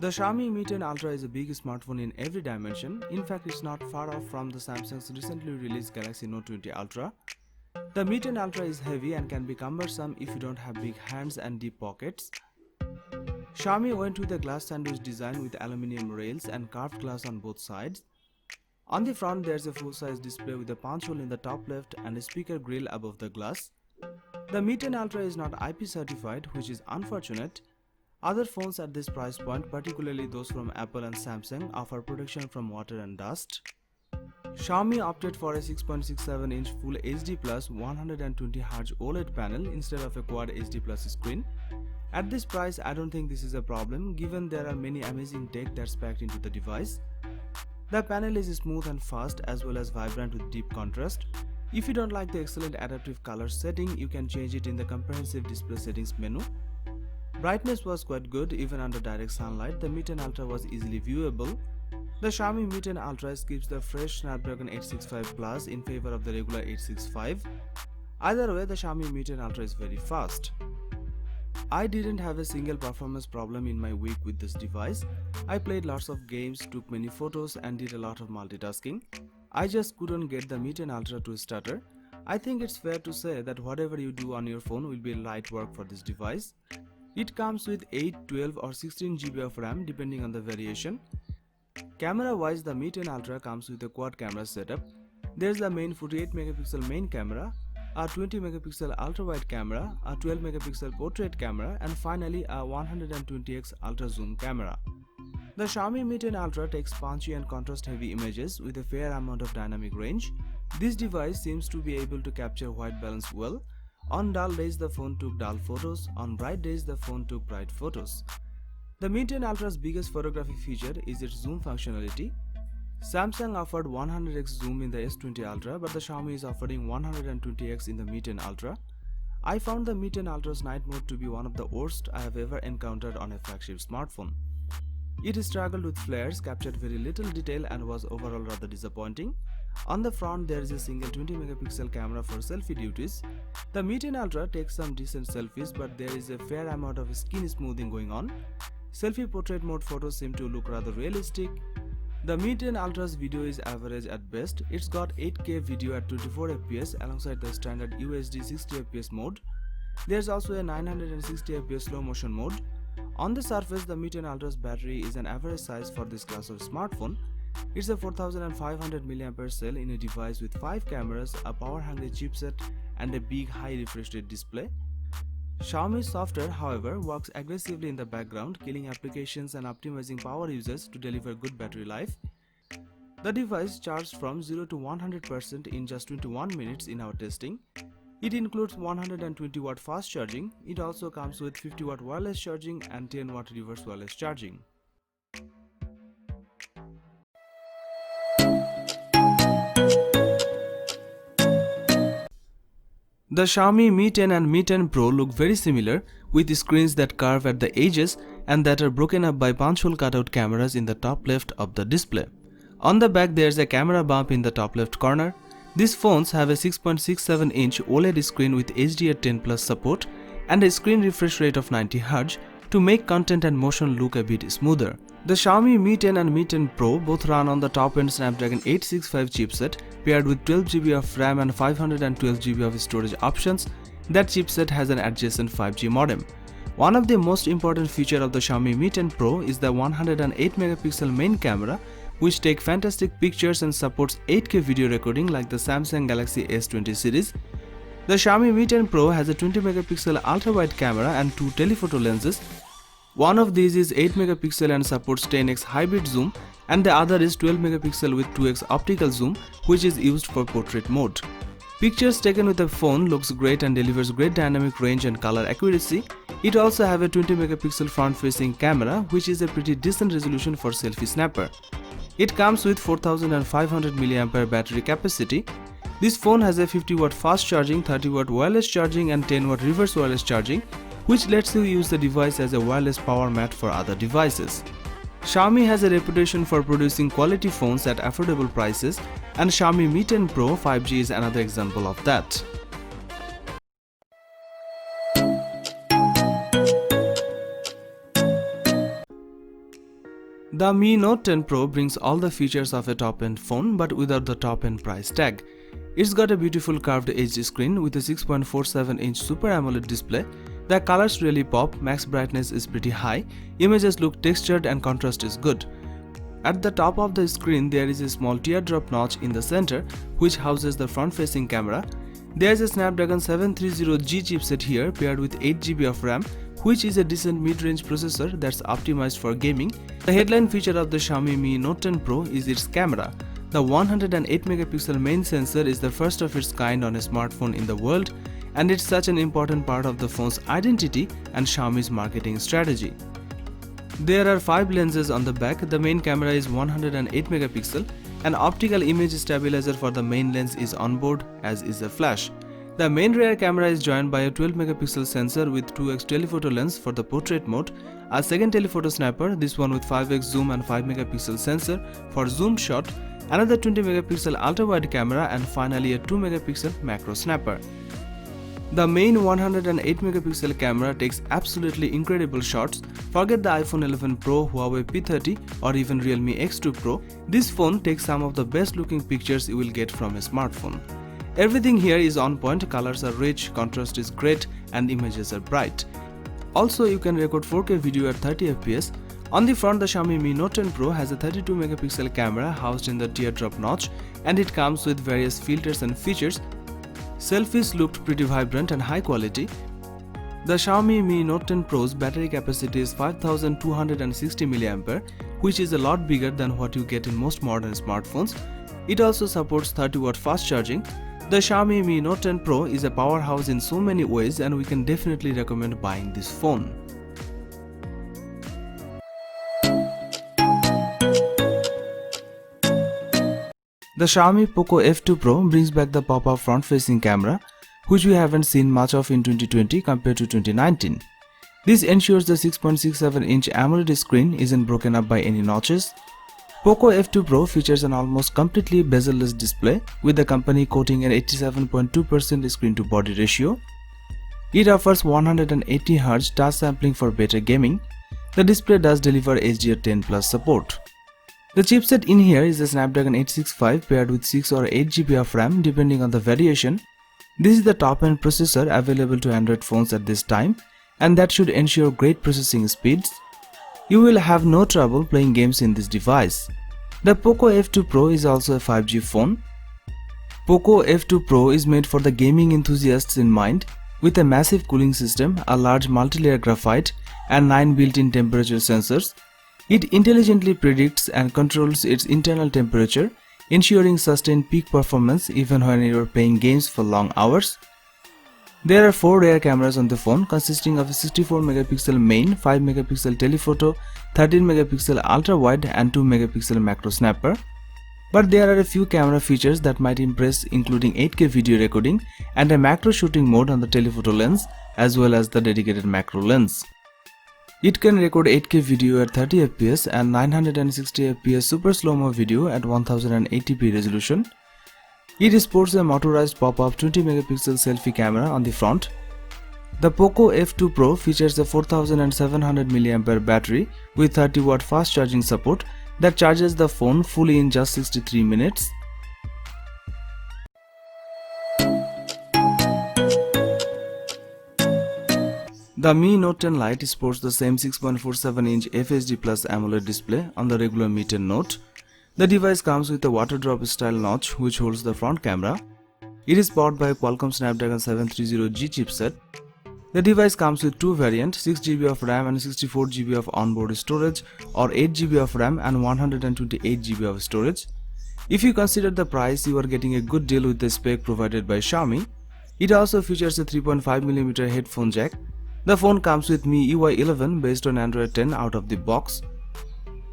The Xiaomi Mi 10 Ultra is a big smartphone in every dimension. In fact, it's not far off from the Samsung's recently released Galaxy Note 20 Ultra. The Mi 10 Ultra is heavy and can be cumbersome if you don't have big hands and deep pockets. Xiaomi went with a glass sandwich design with aluminium rails and carved glass on both sides. On the front, there's a full-size display with a punch hole in the top left and a speaker grill above the glass. The Mi 10 Ultra is not IP certified, which is unfortunate. Other phones at this price point, particularly those from Apple and Samsung, offer protection from water and dust. Xiaomi opted for a 6.67-inch Full HD Plus 120Hz OLED panel instead of a Quad HD Plus screen. At this price, I don't think this is a problem, given there are many amazing tech that's packed into the device. The panel is smooth and fast as well as vibrant with deep contrast. If you don't like the excellent adaptive color setting, you can change it in the comprehensive display settings menu. Brightness was quite good even under direct sunlight. The Mi 10 Ultra was easily viewable. The Xiaomi Mi 10 Ultra skips the fresh Snapdragon 865 Plus in favor of the regular 865. Either way, the Xiaomi Mi 10 Ultra is very fast. I didn't have a single performance problem in my week with this device. I played lots of games, took many photos and did a lot of multitasking. I just couldn't get the Mi 10 Ultra to stutter. I think it's fair to say that whatever you do on your phone will be light work for this device. It comes with 8, 12 or 16 GB of RAM depending on the variation. Camera wise, the Mi 10 Ultra comes with a quad camera setup. There's the main 48 megapixel main camera, a 20 megapixel ultra wide camera, a 12 megapixel portrait camera and finally a 120x ultra zoom camera. The Xiaomi Mi 10 Ultra takes punchy and contrast heavy images with a fair amount of dynamic range. This device seems to be able to capture white balance well. On dull days the phone took dull photos, on bright days the phone took bright photos. The Mi 10 Ultra's biggest photography feature is its zoom functionality. Samsung offered 100x zoom in the S20 Ultra, but the Xiaomi is offering 120x in the Mi 10 Ultra. I found the Mi 10 Ultra's night mode to be one of the worst I have ever encountered on a flagship smartphone. It struggled with flares, captured very little detail and was overall rather disappointing. On the front, there is a single 20 megapixel camera for selfie duties. The Mi 10 Ultra takes some decent selfies, but there is a fair amount of skin smoothing going on. Selfie portrait mode photos seem to look rather realistic. The Mi 10 Ultra's video is average at best. It's got 8K video at 24fps alongside the standard UHD 60fps mode. There's also a 960fps slow motion mode. On the surface, the Mi 10 Ultra's battery is an average size for this class of smartphone. It's a 4500 mAh cell in a device with 5 cameras, a power-hungry chipset and a big high refresh rate display. Xiaomi's software, however, works aggressively in the background, killing applications and optimizing power usage to deliver good battery life. The device charged from 0 to 100% in just 21 minutes in our testing. It includes 120 watt fast charging. It also comes with 50 watt wireless charging and 10 watt reverse wireless charging. The Xiaomi Mi 10 and Mi 10 Pro look very similar, with screens that curve at the edges and that are broken up by punch hole cutout cameras in the top left of the display. On the back, there's a camera bump in the top left corner. These phones have a 6.67-inch OLED screen with HDR10 Plus support and a screen refresh rate of 90Hz to make content and motion look a bit smoother. The Xiaomi Mi 10 and Mi 10 Pro both run on the top-end Snapdragon 865 chipset paired with 12GB of RAM and 512GB of storage options. That chipset has an adjacent 5G modem. One of the most important features of the Xiaomi Mi 10 Pro is the 108MP main camera, which takes fantastic pictures and supports 8K video recording like the Samsung Galaxy S20 series. The Xiaomi Mi 10 Pro has a 20MP ultra-wide camera and 2 telephoto lenses. One of these is 8MP and supports 10x hybrid zoom, and the other is 12MP with 2x optical zoom, which is used for portrait mode. Pictures taken with the phone looks great and delivers great dynamic range and color accuracy. It also have a 20MP front-facing camera, which is a pretty decent resolution for selfie snapper. It comes with 4500 mAh battery capacity. This phone has a 50 watt fast charging, 30 watt wireless charging and 10 watt reverse wireless charging, which lets you use the device as a wireless power mat for other devices. Xiaomi has a reputation for producing quality phones at affordable prices, and Xiaomi Mi 10 Pro 5G is another example of that. The Mi Note 10 Pro brings all the features of a top-end phone but without the top-end price tag. It's got a beautiful curved edge screen with a 6.47-inch Super AMOLED display. The colors really pop, max brightness is pretty high, images look textured and contrast is good. At the top of the screen there is a small teardrop notch in the center which houses the front-facing camera. There is a Snapdragon 730G chipset here paired with 8GB of RAM, which is a decent mid-range processor that's optimized for gaming. The headline feature of the Xiaomi Mi Note 10 Pro is its camera. The 108-megapixel main sensor is the first of its kind on a smartphone in the world, and it's such an important part of the phone's identity and Xiaomi's marketing strategy. There are 5 lenses on the back. The main camera is 108 megapixel. An optical image stabilizer for the main lens is on board, as is a flash. The main rear camera is joined by a 12 megapixel sensor with 2x telephoto lens for the portrait mode, a second telephoto snapper, this one with 5x zoom and 5 megapixel sensor for zoomed shot, another 20 megapixel ultra wide camera, and finally a 2 megapixel macro snapper. The main 108 megapixel camera takes absolutely incredible shots. Forget the iPhone 11 Pro, Huawei P30 or even Realme X2 Pro. This phone takes some of the best looking pictures you will get from a smartphone. Everything here is on point, colors are rich, contrast is great and images are bright. Also you can record 4K video at 30 fps. On the front, the Xiaomi Mi Note 10 Pro has a 32 megapixel camera housed in the teardrop notch, and it comes with various filters and features. Selfies looked pretty vibrant and high quality. The Xiaomi Mi Note 10 Pro's battery capacity is 5260 mAh, which is a lot bigger than what you get in most modern smartphones. It also supports 30-watt fast charging. The Xiaomi Mi Note 10 Pro is a powerhouse in so many ways, and we can definitely recommend buying this phone. The Xiaomi Poco F2 Pro brings back the pop-up front-facing camera, which we haven't seen much of in 2020 compared to 2019. This ensures the 6.67-inch AMOLED screen isn't broken up by any notches. Poco F2 Pro features an almost completely bezel-less display, with the company quoting an 87.2% screen-to-body ratio. It offers 180Hz touch sampling for better gaming. The display does deliver HDR10 Plus support. The chipset in here is the Snapdragon 865 paired with 6 or 8GB of RAM depending on the variation. This is the top-end processor available to Android phones at this time, and that should ensure great processing speeds. You will have no trouble playing games in this device. The Poco F2 Pro is also a 5G phone. Poco F2 Pro is made for the gaming enthusiasts in mind, with a massive cooling system, a large multi-layer graphite, and 9 built-in temperature sensors. It intelligently predicts and controls its internal temperature, ensuring sustained peak performance even when you are playing games for long hours. There are 4 rear cameras on the phone, consisting of a 64 megapixel main, 5 megapixel telephoto, 13 megapixel ultra wide and 2 megapixel macro snapper. But there are a few camera features that might impress, including 8K video recording and a macro shooting mode on the telephoto lens, as well as the dedicated macro lens. It can record 8K video at 30 fps and 960 fps super slow-mo video at 1080p resolution. It sports a motorized pop-up 20 megapixel selfie camera on the front. The Poco F2 Pro features a 4700 mAh battery with 30-watt fast charging support that charges the phone fully in just 63 minutes. The Mi Note 10 Lite sports the same 6.47-inch FHD Plus AMOLED display on the regular Mi 10 Note. The device comes with a water drop style notch which holds the front camera. It is powered by a Qualcomm Snapdragon 730G chipset. The device comes with 2 variants, 6GB of RAM and 64GB of onboard storage, or 8GB of RAM and 128GB of storage. If you consider the price, you are getting a good deal with the spec provided by Xiaomi. It also features a 3.5mm headphone jack. The phone comes with MIUI 11 based on Android 10 out of the box.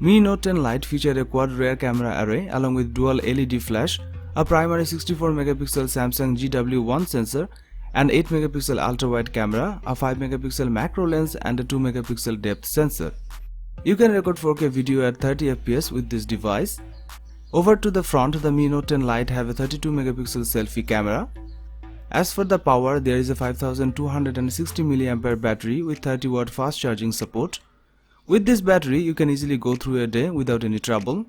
Mi Note 10 Lite featured a quad rear camera array along with dual LED flash, a primary 64 megapixel Samsung GW1 sensor, an 8 megapixel ultra-wide camera, a 5 megapixel macro lens and a 2 megapixel depth sensor. You can record 4K video at 30 fps with this device. Over to the front, the Mi Note 10 Lite have a 32 megapixel selfie camera. As for the power, there is a 5260 mAh battery with 30-watt fast charging support. With this battery, you can easily go through a day without any trouble.